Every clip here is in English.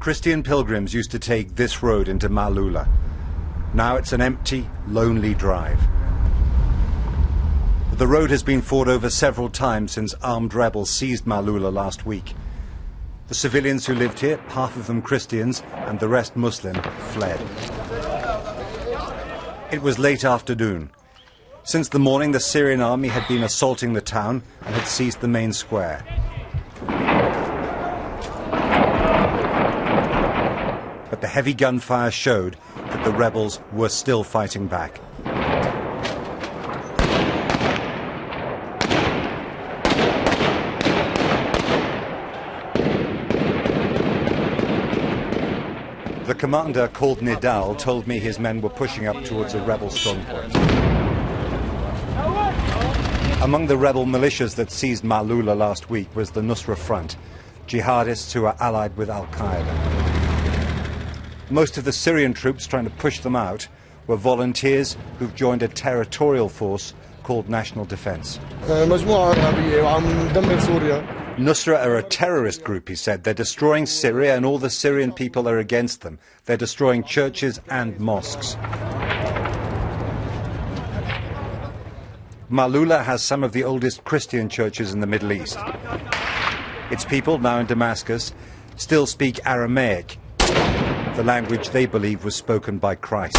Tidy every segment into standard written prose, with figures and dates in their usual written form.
Christian pilgrims used to take this road into Maaloula. Now it's an empty, lonely drive. The road has been fought over several times since armed rebels seized Maaloula last week. The civilians who lived here, half of them Christians and the rest Muslim, fled. It was late afternoon. Since the morning, the Syrian army had been assaulting the town and had seized the main square. But the heavy gunfire showed that the rebels were still fighting back. The commander, called Nidal, told me his men were pushing up towards a rebel strongpoint. Among the rebel militias that seized Maaloula last week was the Nusra Front, jihadists who are allied with al-Qaeda. Most of the Syrian troops trying to push them out were volunteers who've joined a territorial force called National Defense. Nusra are a terrorist group, he said. They're destroying Syria and all the Syrian people are against them. They're destroying churches and mosques. Maaloula has some of the oldest Christian churches in the Middle East. Its people, now in Damascus, still speak Aramaic, the language they believe was spoken by Christ.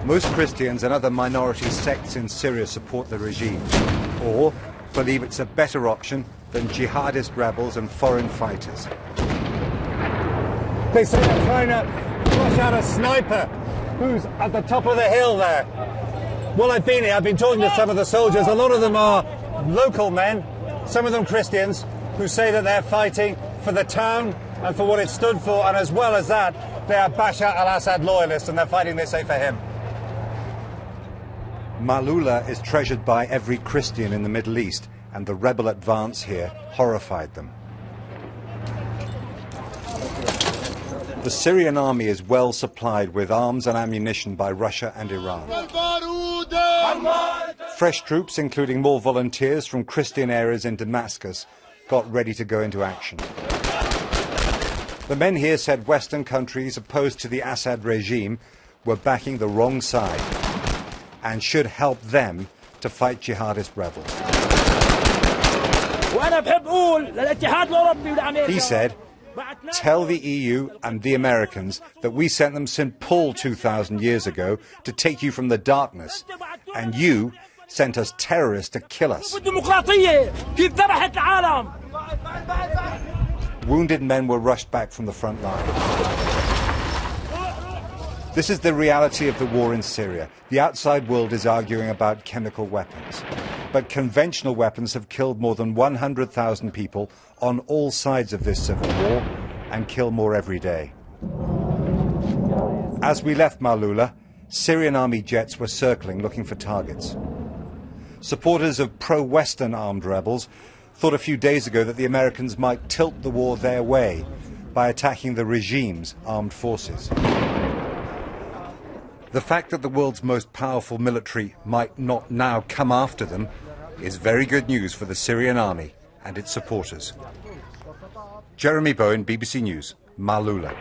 Most Christians and other minority sects in Syria support the regime, or believe it's a better option than jihadist rebels and foreign fighters. They say they're trying to flush out a sniper who's at the top of the hill there. While I've been here, I've been talking to some of the soldiers. A lot of them are local men, some of them Christians, who say that they're fighting for the town and for what it stood for, and as well as that, they are Bashar al-Assad loyalists and they're fighting, they say, for him. Maaloula is treasured by every Christian in the Middle East, and the rebel advance here horrified them. The Syrian army is well supplied with arms and ammunition by Russia and Iran. Fresh troops, including more volunteers from Christian areas in Damascus, got ready to go into action. The men here said Western countries opposed to the Assad regime were backing the wrong side and should help them to fight jihadist rebels. He said, "Tell the EU and the Americans that we sent them St. Paul 2,000 years ago to take you from the darkness, and you sent us terrorists to kill us." Wounded men were rushed back from the front line. This is the reality of the war in Syria. The outside world is arguing about chemical weapons, but conventional weapons have killed more than 100,000 people on all sides of this civil war and kill more every day. As we left Maaloula, Syrian army jets were circling looking for targets. Supporters of pro-Western armed rebels thought a few days ago that the Americans might tilt the war their way by attacking the regime's armed forces. The fact that the world's most powerful military might not now come after them is very good news for the Syrian army and its supporters. Jeremy Bowen, BBC News, Maaloula.